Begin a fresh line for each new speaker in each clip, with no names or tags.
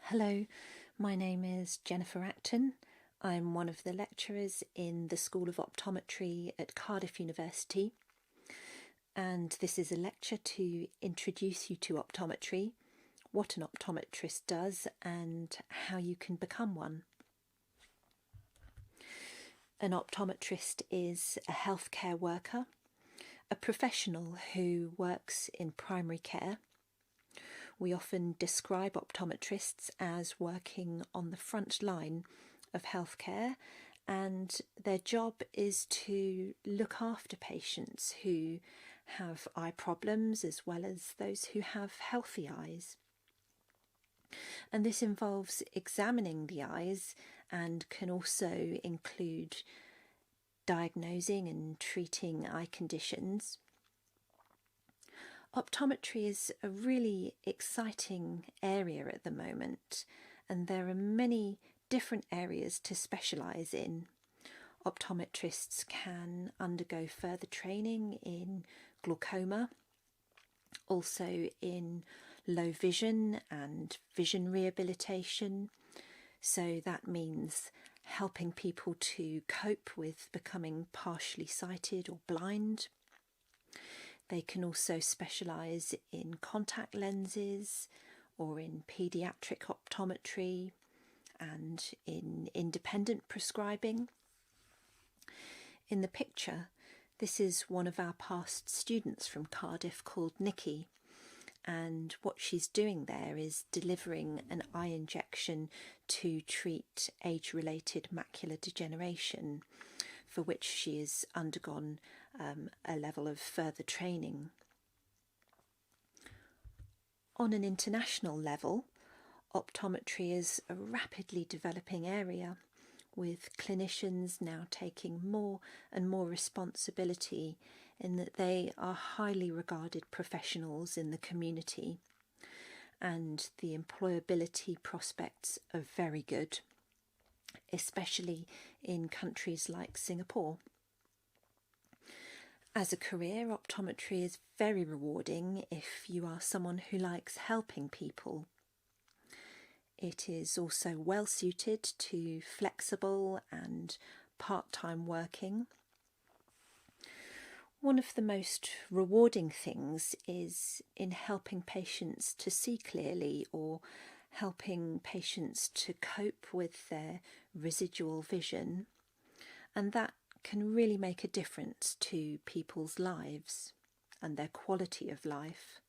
Hello, my name is Jennifer Acton. I'm one of the lecturers in the School of Optometry at Cardiff University, and this is a lecture to introduce you to optometry, what an optometrist does, and how you can become one. An optometrist is a healthcare worker, a professional who works in primary care. We often describe optometrists as working on the front line of healthcare, and their job is to look after patients who have eye problems as well as those who have healthy eyes. And this involves examining the eyes and can also include diagnosing and treating eye conditions. Optometry is a really exciting area at the moment, and there are many different areas to specialise in. Optometrists can undergo further training in glaucoma, also in low vision and vision rehabilitation. So that means helping people to cope with becoming partially sighted or blind. They can also specialise in contact lenses or in paediatric optometry and in independent prescribing. In the picture, this is one of our past students from Cardiff called Nikki, and what she's doing there is delivering an eye injection to treat age-related macular degeneration, for which she has undergone a level of further training. On an international level, optometry is a rapidly developing area, with clinicians now taking more and more responsibility in that they are highly regarded professionals in the community, and the employability prospects are very good, especially in countries like Singapore. As a career, optometry is very rewarding if you are someone who likes helping people. It is also well suited to flexible and part-time working. One of the most rewarding things is in helping patients to see clearly or helping patients to cope with their residual vision, and that can really make a difference to people's lives and their quality of life.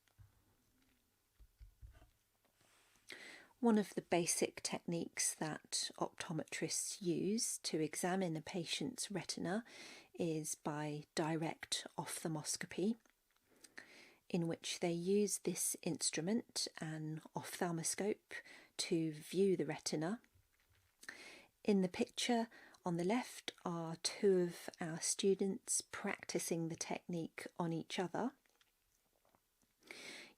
One of the basic techniques that optometrists use to examine a patient's retina is by direct ophthalmoscopy, in which they use this instrument, an ophthalmoscope, to view the retina. In the picture on the left are two of our students practicing the technique on each other.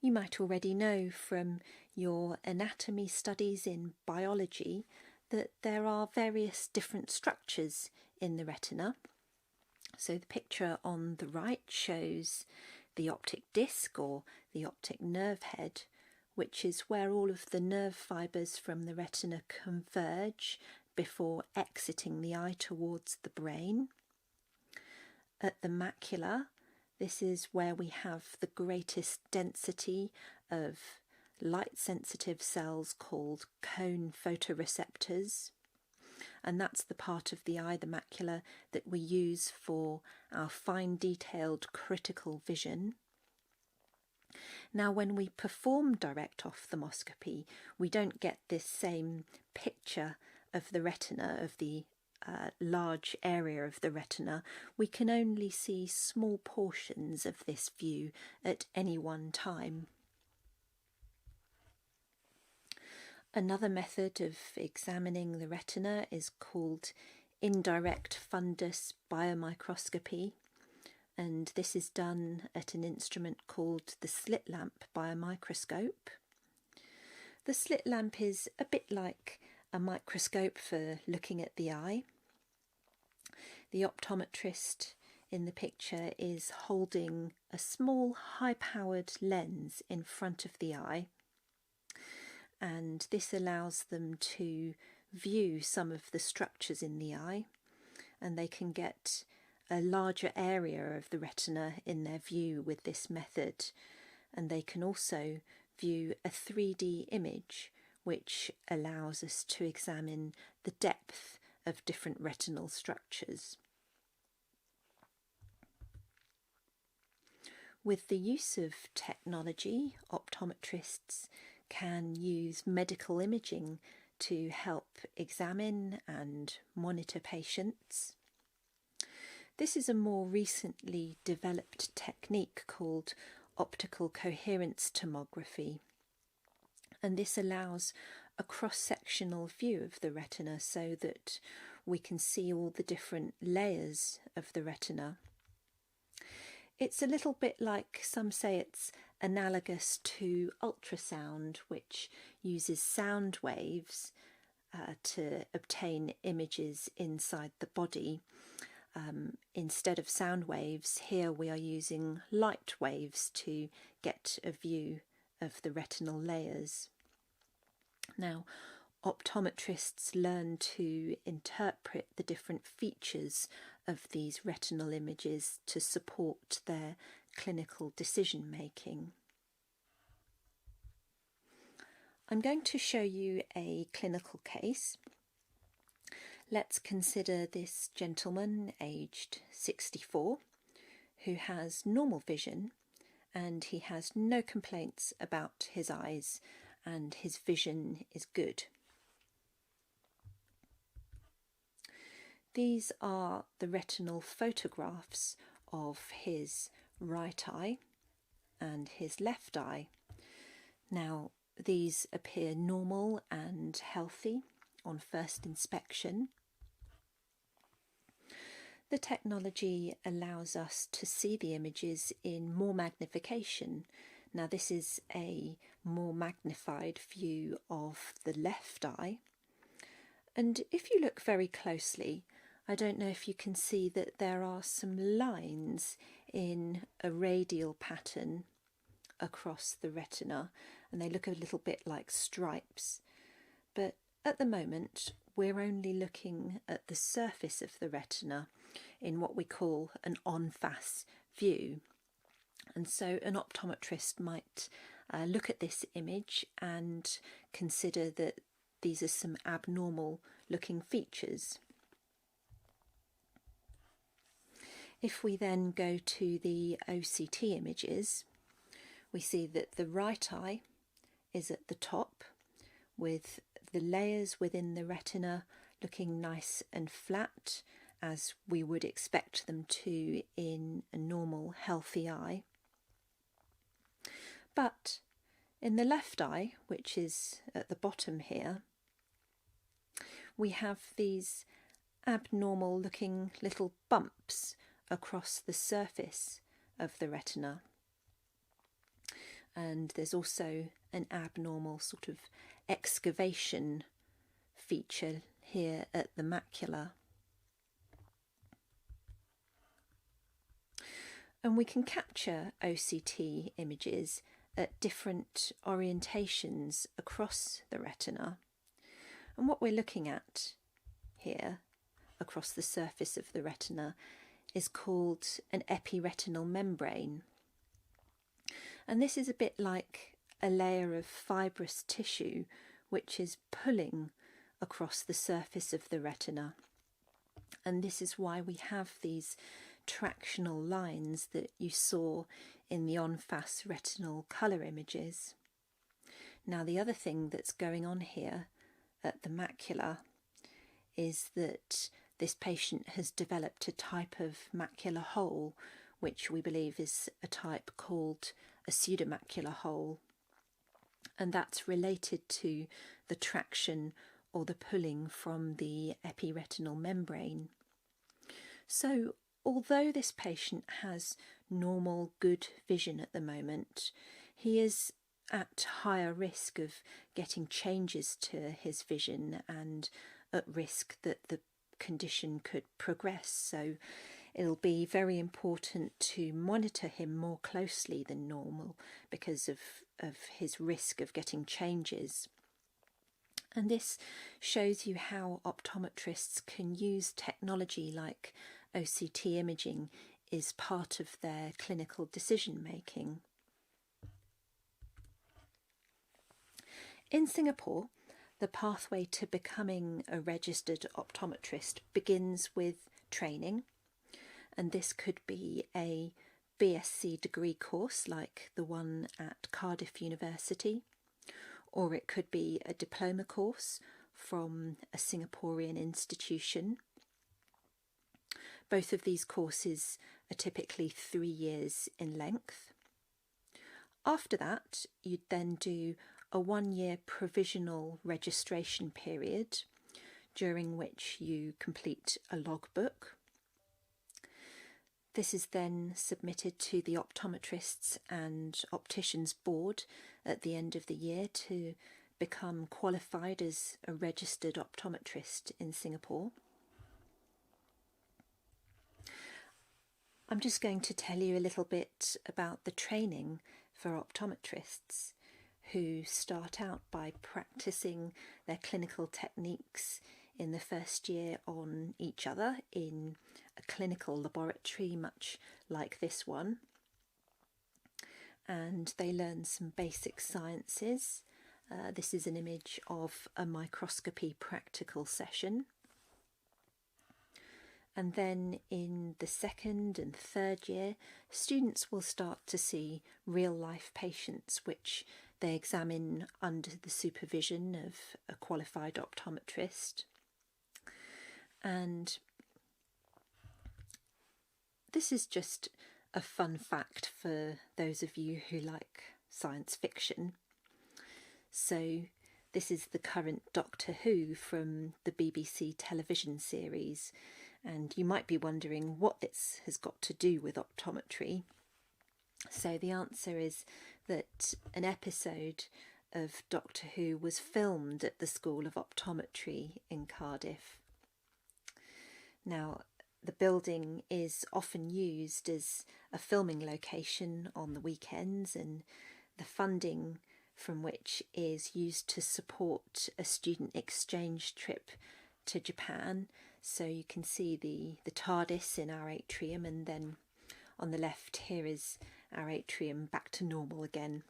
You might already know from your anatomy studies in biology that there are various different structures in the retina. So the picture on the right shows the optic disc or the optic nerve head, which is where all of the nerve fibres from the retina converge before exiting the eye towards the brain. At the macula, this is where we have the greatest density of light-sensitive cells called cone photoreceptors, and that's the part of the eye, the macula, that we use for our fine detailed critical vision. Now, when we perform direct ophthalmoscopy, we don't get this same picture of the retina, of the large area of the retina. We can only see small portions of this view at any one time. Another method of examining the retina is called indirect fundus biomicroscopy, and this is done at an instrument called the slit lamp biomicroscope. The slit lamp is a bit like a microscope for looking at the eye. The optometrist in the picture is holding a small high-powered lens in front of the eye, and this allows them to view some of the structures in the eye, and they can get a larger area of the retina in their view with this method, and they can also view a 3D image which allows us to examine the depth of different retinal structures. With the use of technology, optometrists can use medical imaging to help examine and monitor patients. This is a more recently developed technique called optical coherence tomography, and this allows a cross-sectional view of the retina so that we can see all the different layers of the retina. It's a little bit like, some say it's analogous to ultrasound, which uses sound waves to obtain images inside the body. Instead of sound waves, here we are using light waves to get a view of the retinal layers. Now, optometrists learn to interpret the different features of these retinal images to support their clinical decision making. I'm going to show you a clinical case. Let's consider this gentleman aged 64 who has normal vision, and he has no complaints about his eyes and his vision is good. These are the retinal photographs of his right eye and his left eye. Now, these appear normal and healthy on first inspection. The technology allows us to see the images in more magnification. Now, this is a more magnified view of the left eye. And if you look very closely, I don't know if you can see that there are some lines in a radial pattern across the retina, and they look a little bit like stripes. But at the moment, we're only looking at the surface of the retina in what we call an en-face view. And so an optometrist might look at this image and consider that these are some abnormal looking features. If we then go to the OCT images, we see that the right eye is at the top, with the layers within the retina looking nice and flat, as we would expect them to in a normal, healthy eye. But in the left eye, which is at the bottom here, we have these abnormal looking little bumps across the surface of the retina. And there's also an abnormal sort of excavation feature here at the macula. And we can capture OCT images at different orientations across the retina. And what we're looking at here across the surface of the retina is called an epiretinal membrane. And this is a bit like a layer of fibrous tissue which is pulling across the surface of the retina. And this is why we have these tractional lines that you saw in the en-face retinal colour images. Now, the other thing that's going on here at the macula is that this patient has developed a type of macular hole, which we believe is a type called a pseudomacular hole, and that's related to the traction or the pulling from the epiretinal membrane. So although this patient has normal good vision at the moment, he is at higher risk of getting changes to his vision and at risk that the condition could progress. So it'll be very important to monitor him more closely than normal because of his risk of getting changes. And this shows you how optometrists can use technology like OCT imaging is part of their clinical decision making. In Singapore, the pathway to becoming a registered optometrist begins with training, and this could be a BSc degree course like the one at Cardiff University, or it could be a diploma course from a Singaporean institution. Both of these courses are typically 3 years in length. After that, you'd then do a 1-year provisional registration period, during which you complete a logbook. This is then submitted to the Optometrists and Opticians Board at the end of the year to become qualified as a registered optometrist in Singapore. I'm just going to tell you a little bit about the training for optometrists, who start out by practicing their clinical techniques in the first year on each other in a clinical laboratory much like this one. And they learn some basic sciences. This is an image of a microscopy practical session. And then in the second and third year, students will start to see real-life patients, which they examine under the supervision of a qualified optometrist. And this is just a fun fact for those of you who like science fiction. So this is the current Doctor Who from the BBC television series, and you might be wondering what this has got to do with optometry. So the answer is that an episode of Doctor Who was filmed at the School of Optometry in Cardiff. Now, the building is often used as a filming location on the weekends, and the funding from which is used to support a student exchange trip to Japan. So you can see the TARDIS in our atrium, and then on the left here is our atrium back to normal again.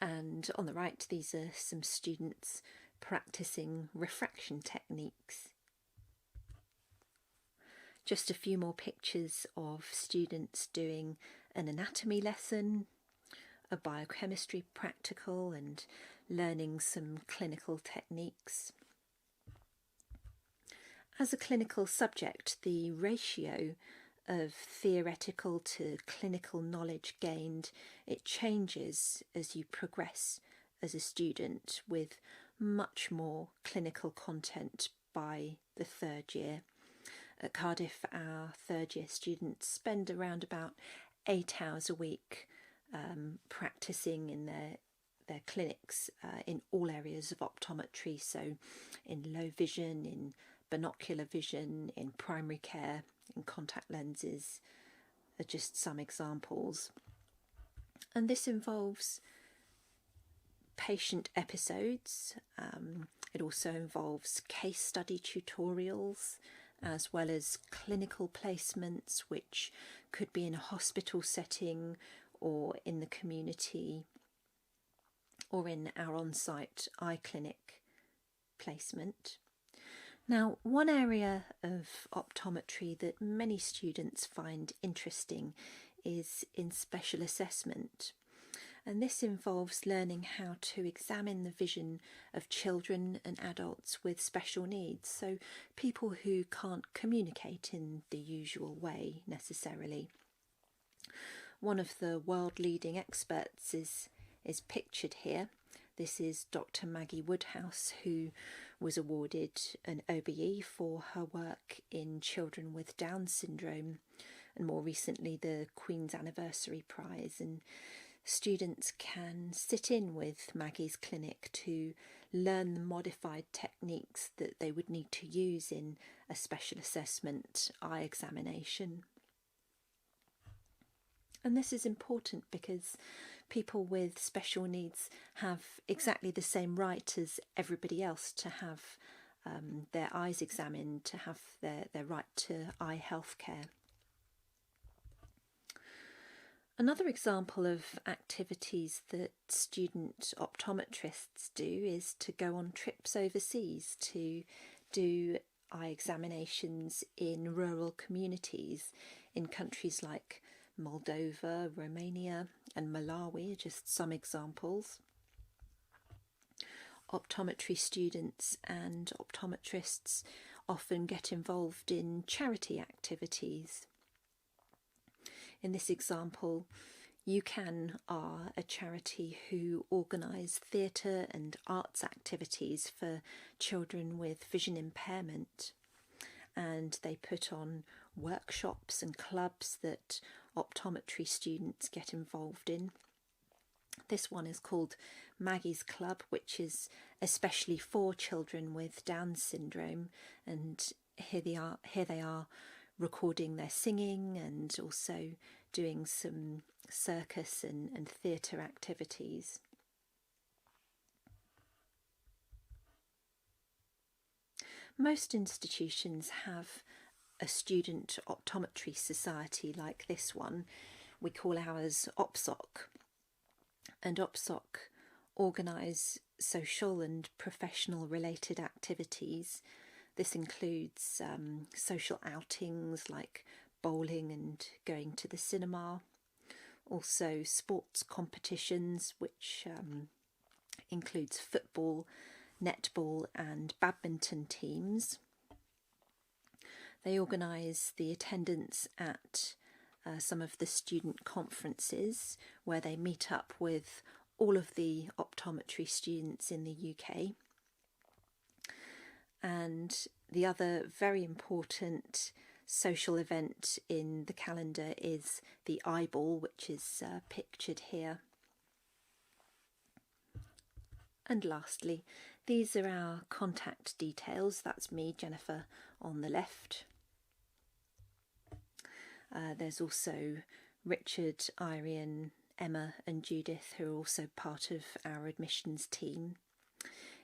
And on the right, these are some students practicing refraction techniques. Just a few more pictures of students doing an anatomy lesson, a biochemistry practical, and learning some clinical techniques. As a clinical subject, the ratio of theoretical to clinical knowledge gained, it changes as you progress as a student, with much more clinical content by the third year. At Cardiff, our third year students spend around about 8 hours a week practicing in their clinics in all areas of optometry, so in low vision, in binocular vision, in primary care, in contact lenses, are just some examples. And this involves patient episodes. It also involves case study tutorials, as well as clinical placements, which could be in a hospital setting or in the community, or in our on-site eye clinic placement. Now, one area of optometry that many students find interesting is in special assessment. And this involves learning how to examine the vision of children and adults with special needs, so people who can't communicate in the usual way necessarily. One of the world-leading experts is pictured here. This is Dr. Maggie Woodhouse, who was awarded an OBE for her work in children with Down syndrome, and more recently the Queen's Anniversary Prize. And students can sit in with Maggie's clinic to learn the modified techniques that they would need to use in a special assessment eye examination. And this is important because people with special needs have exactly the same right as everybody else to have their eyes examined, to have their right to eye health care. Another example of activities that student optometrists do is to go on trips overseas to do eye examinations in rural communities in countries like Moldova, Romania and Malawi are just some examples. Optometry students and optometrists often get involved in charity activities. In this example, UCAN are a charity who organise theatre and arts activities for children with vision impairment, and they put on workshops and clubs that optometry students get involved in. This one is called Maggie's Club, which is especially for children with Down syndrome, and here they are recording their singing and also doing some circus and theatre activities. Most institutions have a student optometry society like this one. We call ours OPSOC, and OPSOC organise social and professional related activities. This includes social outings like bowling and going to the cinema, also sports competitions, which includes football, netball and badminton teams. They organise the attendance at some of the student conferences where they meet up with all of the optometry students in the UK. And the other very important social event in the calendar is the eyeball, which is pictured here. And lastly, these are our contact details. That's me, Jennifer, on the left. There's also Richard, Irene, Emma and Judith, who are also part of our admissions team.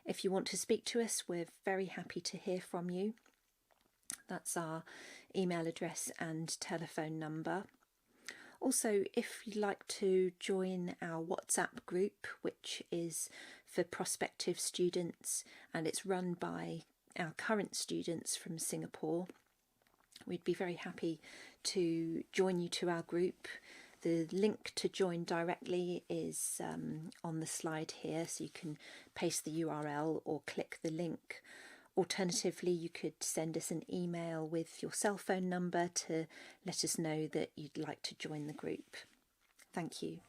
If you want to speak to us, we're very happy to hear from you. That's our email address and telephone number. Also, if you'd like to join our WhatsApp group, which is for prospective students and it's run by our current students from Singapore, we'd be very happy to join you to our group. The link to join directly is on the slide here, so you can paste the URL or click the link. Alternatively, you could send us an email with your cell phone number to let us know that you'd like to join the group. Thank you.